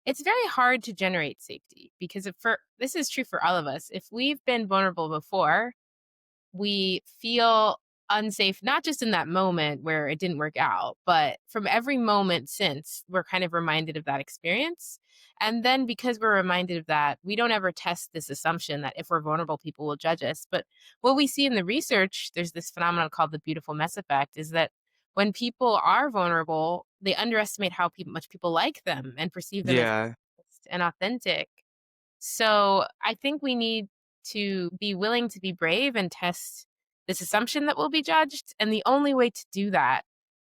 It's very hard to generate safety because if for this is true for all of us. If we've been vulnerable before, we feel unsafe, not just in that moment where it didn't work out, but from every moment since, we're kind of reminded of that experience. And then because we're reminded of that, we don't ever test this assumption that if we're vulnerable, people will judge us. But what we see in the research, there's this phenomenon called the beautiful mess effect, is that when people are vulnerable, they underestimate how much people like them and perceive them as Yeah. honest and authentic. So I think we need to be willing to be brave and test this assumption that we'll be judged. And the only way to do that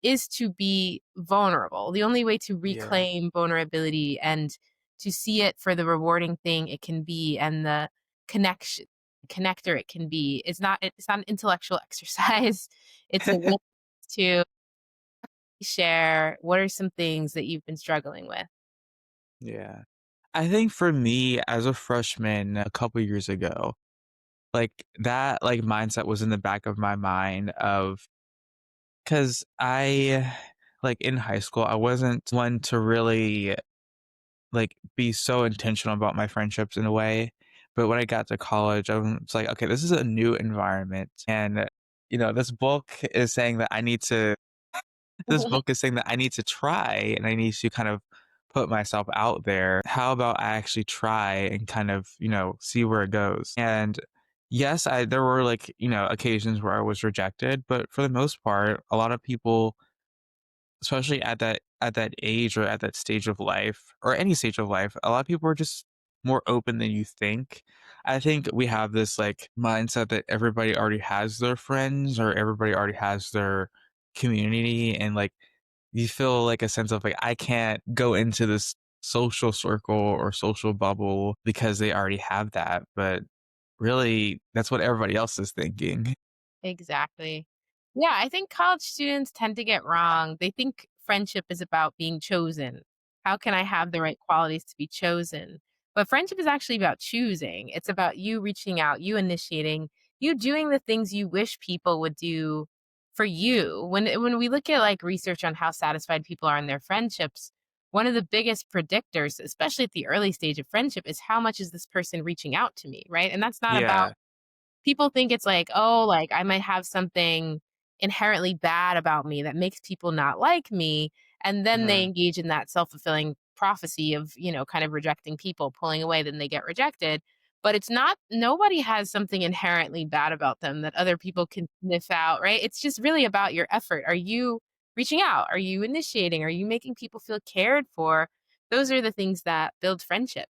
is to be vulnerable. The only way to Yeah. reclaim vulnerability and to see it for the rewarding thing it can be and the connection connector it can be. It's not an intellectual exercise. It's a way to share what are some things that you've been struggling with. Yeah. I think for me as a freshman a couple years ago, like that like mindset was in the back of my mind of because I like in high school, I wasn't one to really like be so intentional about my friendships in a way. But when I got to college, I was like, okay, this is a new environment. And, this book is saying that this book is saying that I need to try and I need to kind of put myself out there. How about I actually try and kind of, see where it goes? And yes, there were like, occasions where I was rejected, but for the most part, a lot of people, especially at that age or at that stage of life or any stage of life, a lot of people are just more open than you think. I think we have this like mindset that everybody already has their friends or everybody already has their community and like you feel like a sense of like I can't go into this social circle or social bubble because they already have that, but really that's what everybody else is thinking. Exactly. Yeah, I think college students tend to get wrong. They think friendship is about being chosen. How can I have the right qualities to be chosen? But friendship is actually about choosing. It's about you reaching out, you initiating, you doing the things you wish people would do for you. When we look at like research on how satisfied people are in their friendships, one of the biggest predictors, especially at the early stage of friendship, is how much is this person reaching out to me, right? And that's not about Yeah. people think it's like, "Oh, like, I might have something inherently bad about me that makes people not like me," and then they Mhm. engage in that self-fulfilling prophecy of, kind of rejecting people, pulling away, then they get rejected. But it's not nobody has something inherently bad about them that other people can sniff out, right? It's just really about your effort. Are you reaching out? Are you initiating? Are you making people feel cared for? Those are the things that build friendship.